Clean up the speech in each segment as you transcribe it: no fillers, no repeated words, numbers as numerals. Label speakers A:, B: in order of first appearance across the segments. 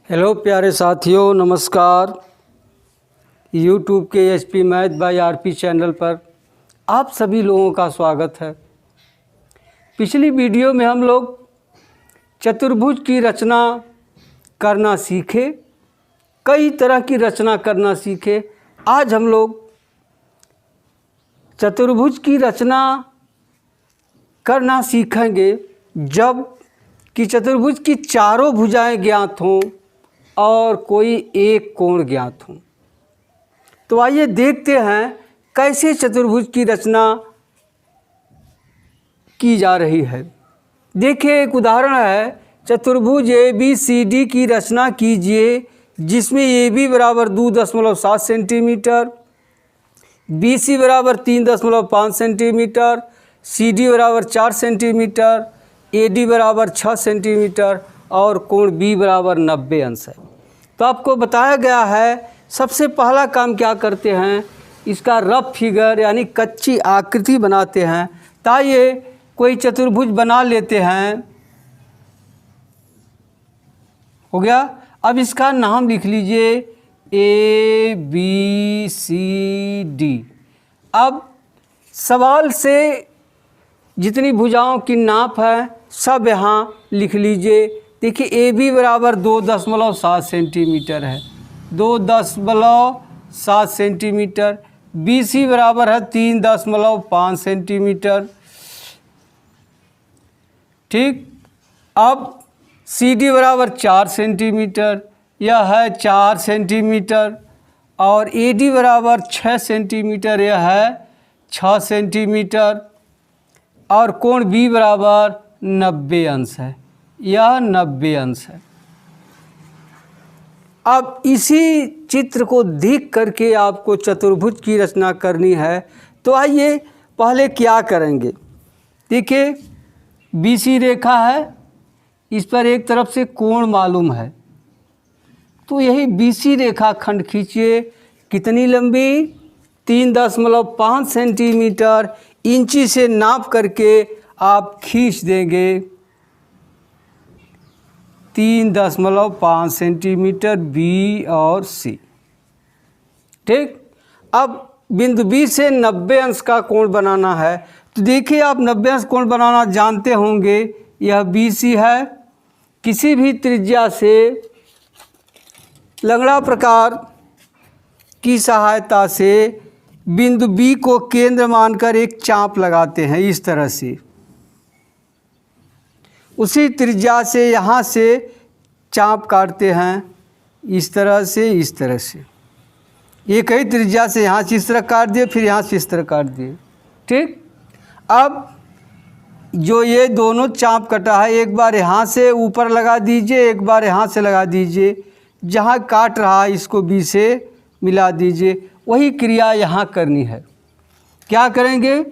A: Hello प्यारे साथियों, नमस्कार। यूट्यूब के HP math by RP channel पर आप सभी लोगों का स्वागत है। पिछली वीडियो में हम लोग चतुर्भुज की रचना करना सीखे, कई तरह की रचना करना सीखे। आज हम लोग चतुर्भुज की रचना करना सीखेंगे जब कि चतुर्भुज की चारों भुजाएं ज्ञात हों और कोई एक कोण ज्ञात हो। तो आइए देखते हैं कैसे चतुर्भुज की रचना की जा रही है। देखिए, एक उदाहरण है, चतुर्भुज ABCD की रचना कीजिए जिसमें AB बराबर 2.7 सेंटीमीटर, BC बराबर 3.5 सेंटीमीटर, CD बराबर 4 सेंटीमीटर, AD बराबर 6 सेंटीमीटर और कोण B बराबर 90 अंश है। तो आपको बताया गया है, सबसे पहला काम क्या करते हैं, इसका रफ फिगर यानी कच्ची आकृति बनाते हैं। तो आइए कोई चतुर्भुज बना लेते हैं। हो गया। अब इसका नाम लिख लीजिए ABCD। अब सवाल से जितनी भुजाओं की नाप है सब यहाँ लिख लीजिए। देखिए, AB बराबर 2.7 सेंटीमीटर है, 2.7 सेंटीमीटर। BC बराबर है 3.5 सेंटीमीटर। ठीक। अब CD बराबर 4 सेंटीमीटर, यह है 4 सेंटीमीटर। और AD बराबर 6 सेंटीमीटर, यह है 6 सेंटीमीटर। और कोण B बराबर 90 अंश है, यह 90 अंश है। अब इसी चित्र को देख करके आपको चतुर्भुज की रचना करनी है। तो आइए पहले क्या करेंगे। देखिए, BC रेखा है, इस पर एक तरफ से कोण मालूम है, तो यही BC रेखा खंड खींचिए। कितनी लंबी? 3.5 सेंटीमीटर। इंची से नाप करके आप खींच देंगे 3.5 सेंटीमीटर B और C। ठीक। अब बिंदु B से 90 अंश का कोण बनाना है। तो देखिए, आप 90 अंश कोण बनाना जानते होंगे। यह BC है। किसी भी त्रिज्या से लंगड़ा प्रकार की सहायता से बिंदु B को केंद्र मानकर एक चाप लगाते हैं इस तरह से। उसी त्रिज्या से यहाँ से चाप काटते हैं इस तरह से, इस तरह से। एक ही त्रिज्या से यहाँ से इस तरह काट दिए, फिर यहाँ से इस तरह काट दिए। ठीक। अब जो ये दोनों चाप कटा है, एक बार यहाँ से ऊपर लगा दीजिए, एक बार यहाँ से लगा दीजिए। जहाँ काट रहा है इसको B से मिला दीजिए। वही क्रिया यहाँ करनी है। क्या करेंगे?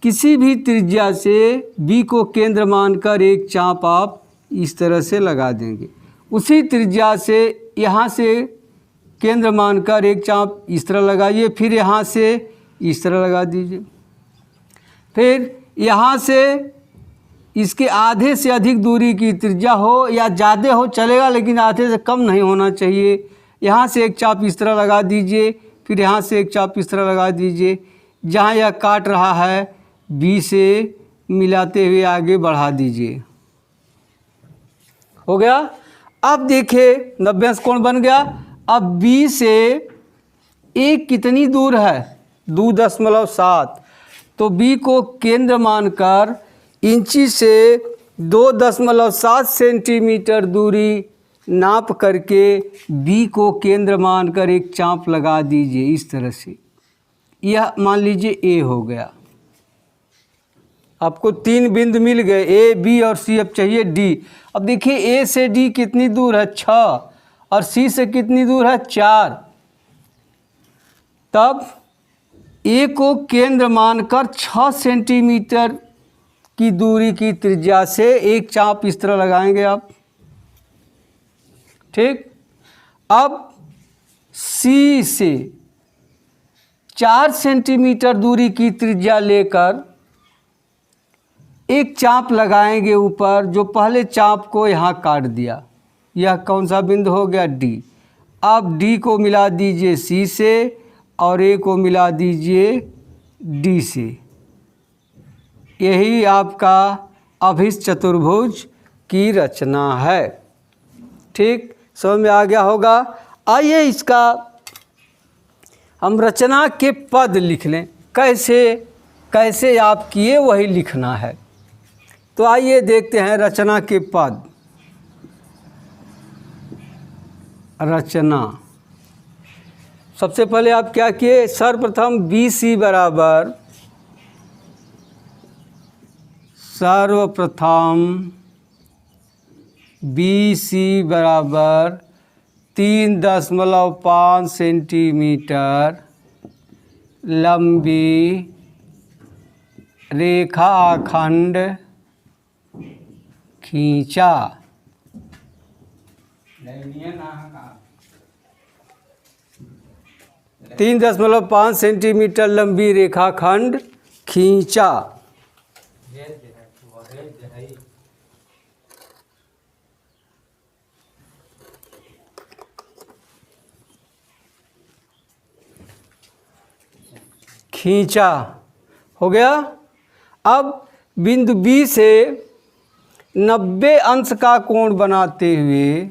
A: किसी भी त्रिज्या से B को केंद्र मानकर एक चाप आप इस तरह से लगा देंगे। उसी त्रिज्या से यहाँ से केंद्र मानकर एक चाप इस तरह लगाइए, फिर यहाँ से इस तरह लगा दीजिए। फिर यहाँ से इसके आधे से अधिक दूरी की त्रिज्या हो या ज़्यादा हो चलेगा, लेकिन आधे से कम नहीं होना चाहिए। यहाँ से एक चाप इस तरह लगा दीजिए, फिर यहाँ से एक चाप इस तरह लगा दीजिए। जहाँ यह काट रहा है B से मिलाते हुए आगे बढ़ा दीजिए। हो गया। अब देखिए, 90 अंश कोण बन गया। अब B से एक कितनी दूर है? 2.7। तो B को केंद्र मानकर इंची से 2.7 सेंटीमीटर दूरी नाप करके B को केंद्र मानकर एक चाप लगा दीजिए इस तरह से। यह मान लीजिए A हो गया। आपको 3 बिंदु मिल गए, A, B और C। अब चाहिए D। अब देखिए, A से D कितनी दूर है? 6। और C से कितनी दूर है? 4। तब A को केंद्र मानकर 6 सेंटीमीटर की दूरी की त्रिज्या से एक चाप इस तरह लगाएंगे आप। ठीक। अब C से 4 सेंटीमीटर दूरी की त्रिज्या लेकर एक चाप लगाएंगे ऊपर, जो पहले चाप को यहाँ काट दिया। यह कौन सा बिंदु हो गया? डी। अब डी को मिला दीजिए सी से और ए को मिला दीजिए डी से। यही आपका अभिष्ट चतुर्भुज की रचना है। ठीक, समझ में आ गया होगा। आइए इसका हम रचना के पद लिख लें। कैसे कैसे आप किए वही लिखना है। तो आइए देखते हैं रचना के पद। रचना, सबसे पहले आप क्या किए? सर्वप्रथम BC बराबर, सर्वप्रथम BC बराबर 3.5 सेंटीमीटर लंबी रेखाखंड खींचा। 3.5 सेंटीमीटर लंबी रेखाखंड खींचा। खींचा हो गया। अब बिंदु B से 90 अंश का कोण बनाते हुए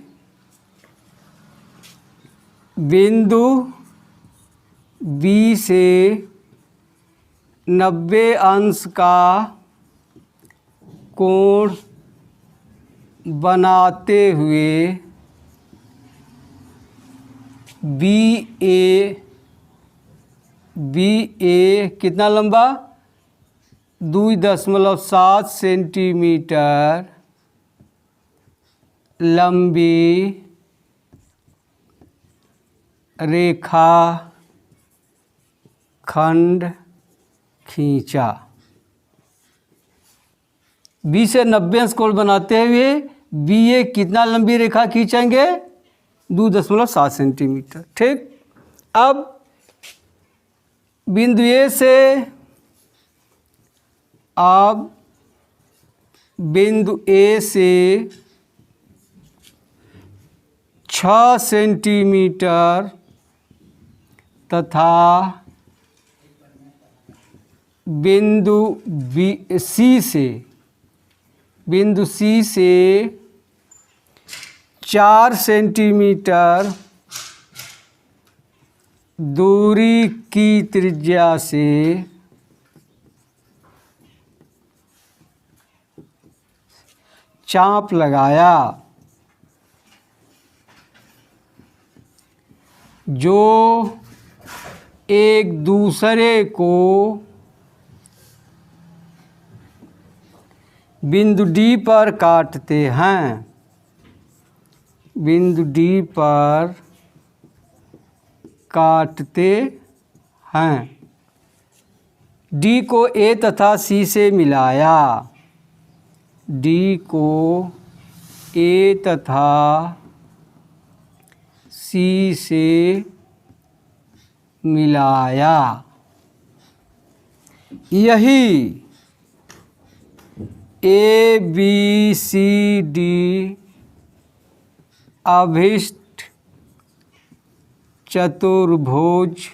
A: बिंदु B से 90 अंश का कोण बनाते हुए BA कितना लंबा? 2.7 सेंटीमीटर लंबी रेखा खंड खींचा। B से 90 अंश कोण बनाते हुए BA कितना लंबी रेखा खींचेंगे? 2.7 सेंटीमीटर। ठीक, अब बिंदु A से, अब बिंदु A से 6 सेंटीमीटर तथा बिंदु C से 4 सेंटीमीटर दूरी की त्रिज्या से चाप लगाया, जो एक दूसरे को बिंदु D पर काटते हैं। बिंदु D पर काटते हैं। D को A तथा C से मिलाया। D को A तथा C से मिलाया। यही ABCD अभिष्ट चतुर्भुज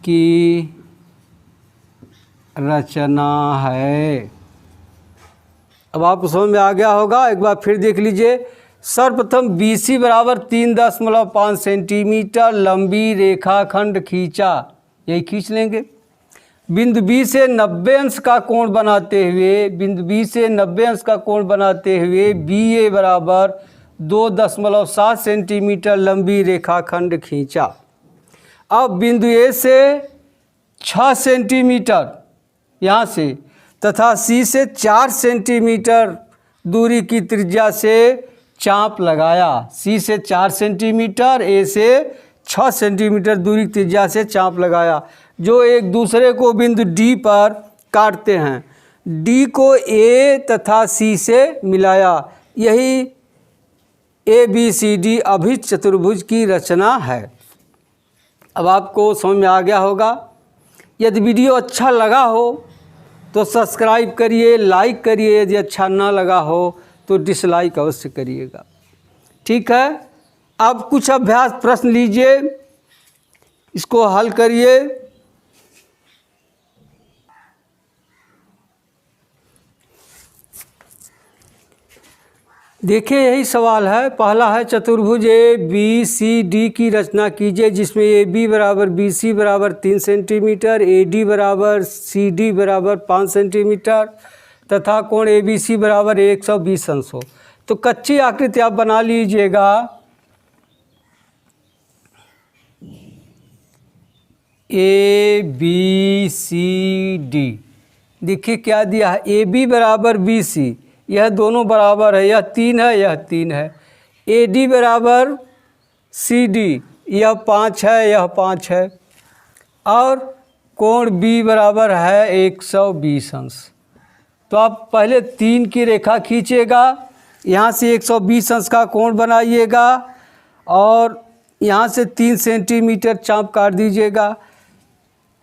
A: की रचना है। अब आपको समझ में आ गया होगा। एक बार फिर देख लीजिए। सर्वप्रथम BC बराबर 3.5 सेंटीमीटर लंबी रेखाखंड खींचा, यही खींच लेंगे। बिंदु B से 90 अंश का कोण बनाते हुए, बिंदु B से 90 अंश का कोण बनाते हुए BA बराबर 2.7 सेंटीमीटर लंबी रेखाखंड खींचा। अब बिंदु A से 6 सेंटीमीटर यहाँ से तथा C से 4 सेंटीमीटर दूरी की त्रिज्या से चाप लगाया। C से 4 सेंटीमीटर, A से 6 सेंटीमीटर दूरी की त्रिज्या से चाप लगाया, जो एक दूसरे को बिंदु D पर काटते हैं। D को A तथा C से मिलाया। यही ABCD अभिष्ट चतुर्भुज की रचना है। अब आपको समझ में आ गया होगा। यदि वीडियो अच्छा लगा हो तो सब्सक्राइब करिए, लाइक करिए। यदि अच्छा ना लगा हो तो डिसलाइक अवश्य करिएगा। ठीक है, अब कुछ अभ्यास प्रश्न लीजिए, इसको हल करिए। देखिए यही सवाल है। पहला है चतुर्भुज ए बी सी डी की रचना कीजिए जिसमें ए बी बराबर बी सी बराबर 3 सेंटीमीटर, ए डी बराबर सी डी बराबर 5 सेंटीमीटर तथा कोण ए बी सी बराबर 120 अंश हो। तो कच्ची आकृति आप बना लीजिएगा। ए बी सी डी, देखिए क्या दिया है, ए बी बराबर बी सी, यह दोनों बराबर है, यह 3 है, यह 3 है। ए डी बराबर सी डी, यह 5 है, यह 5 है। और कोण बी बराबर है 120 अंश। तो आप पहले 3 की रेखा खींचिएगा, यहाँ से 120 अंश का कोण बनाइएगा और यहाँ से 3 सेंटीमीटर चाप काट दीजिएगा।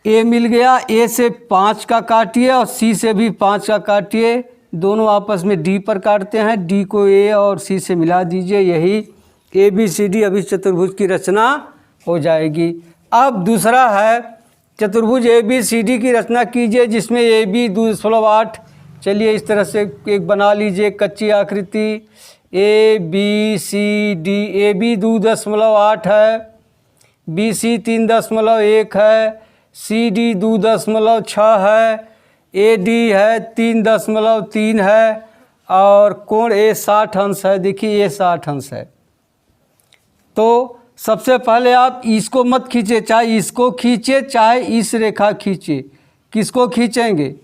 A: ए मिल गया, ए से 5 का काटिए और सी से भी 5 का काटिए, दोनों आपस में डी पर काटते हैं, डी को ए और सी से मिला दीजिए, यही ए बी सी डी अभी चतुर्भुज की रचना हो जाएगी। अब दूसरा है चतुर्भुज ए बी सी डी की रचना कीजिए जिसमें ए बी 2.8, चलिए इस तरह से एक बना लीजिए कच्ची आकृति। A B C D, A B 2.8 है, बी सी 3.1 है, सी डी 2.6 है, ए डी है 3.3 है और कोण ए 60 अंश है। देखिए ये 60 अंश है। तो सबसे पहले आप इसको मत खींचे, चाहे इसको खींचे चाहे इस रेखा खींचे। किसको खींचेंगे?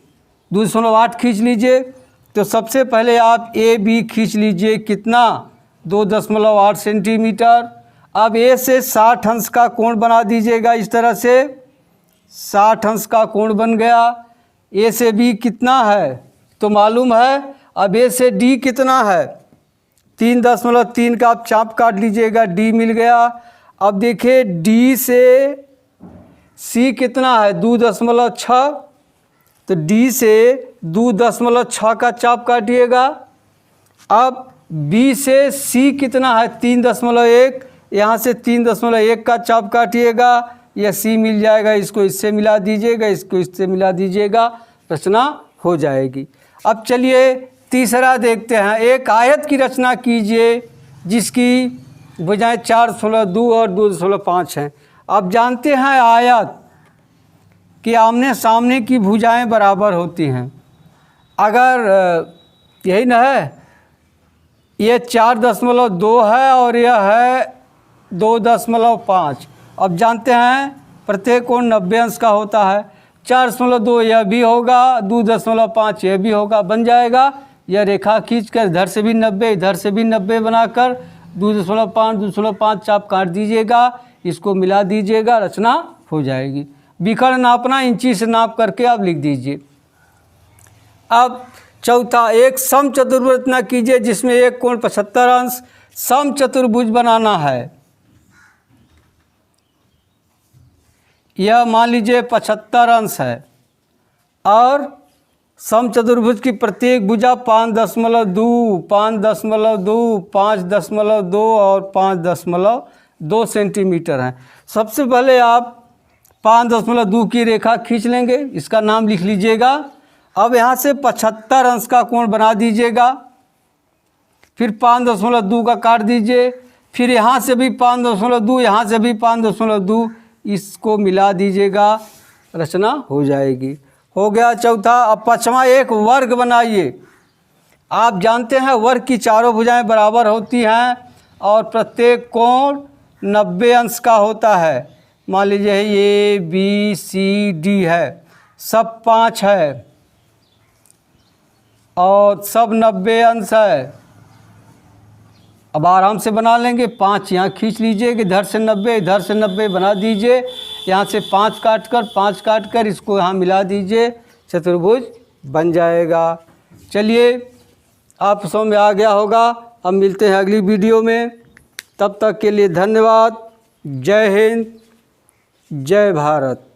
A: 2.8 खींच लीजिए। तो सबसे पहले आप ए बी खींच लीजिए, कितना? 2.8 सेंटीमीटर। अब ए से 60 अंश का कोण बना दीजिएगा, इस तरह से 60 अंश का कोण बन गया। ए से बी कितना है तो मालूम है। अब ए से डी कितना है? 3.3 का आप चाप काट लीजिएगा, डी मिल गया। अब देखिए डी से सी कितना है? 2.6, तो डी से 2.6 का चाप काटिएगा। अब बी से सी कितना है? 3.1, यहाँ से 3.1 का चाप काटिएगा, यह सी मिल जाएगा। इसको इससे मिला दीजिएगा, इसको इससे मिला दीजिएगा, रचना हो जाएगी। अब चलिए तीसरा देखते हैं। एक आयत की रचना कीजिए जिसकी भुजाएं 4.2 और 2.5 हैं। आप जानते हैं आयत कि आमने सामने की भुजाएं बराबर होती हैं। अगर यही ना है, ये 4.2 है और यह है 2.5। अब जानते हैं प्रत्येक कोण 90 अंश का होता है। 4.2 यह भी होगा, 2.5 यह भी होगा, बन जाएगा। यह रेखा खींचकर इधर से भी 90 इधर से भी 90 बनाकर 2.5 चाप काट दीजिएगा, इसको मिला दीजिएगा, रचना हो जाएगी। विकर्ण नापना इंची से नाप करके आप लिख दीजिए। अब चौथा, एक समचतुर्भुज रचना कीजिए जिसमें एक कोण 75 अंश। समचतुर्भुज बनाना है, यह मान लीजिए 75 अंश है और समचतुर्भुज की प्रत्येक भुजा 5.2, 5.2, 5.2 और 5.2 सेंटीमीटर है। सबसे पहले आप 5.2 की रेखा खींच लेंगे, इसका नाम लिख लीजिएगा। अब यहाँ से 75 अंश का कोण बना दीजिएगा, फिर 5.2 का काट दीजिए, फिर यहाँ से भी 5.2, यहाँ से भी 5.2, इसको मिला दीजिएगा, रचना हो जाएगी। हो गया चौथा। अब पाँचवा, एक वर्ग बनाइए। आप जानते हैं वर्ग की चारों भुजाएं बराबर होती हैं और प्रत्येक कोण 90 अंश का होता है। मान लीजिए ए बी सी डी है, सब 5 है और सब 90 अंश है। अब आराम से बना लेंगे। 5 यहाँ खींच लीजिए कि इधर से 90 इधर से 90 बना दीजिए। यहाँ से 5 काट कर इसको यहाँ मिला दीजिए, चतुर्भुज बन जाएगा। चलिए आप समझ में आ गया होगा। अब मिलते हैं अगली वीडियो में, तब तक के लिए धन्यवाद। जय हिंद, जय भारत।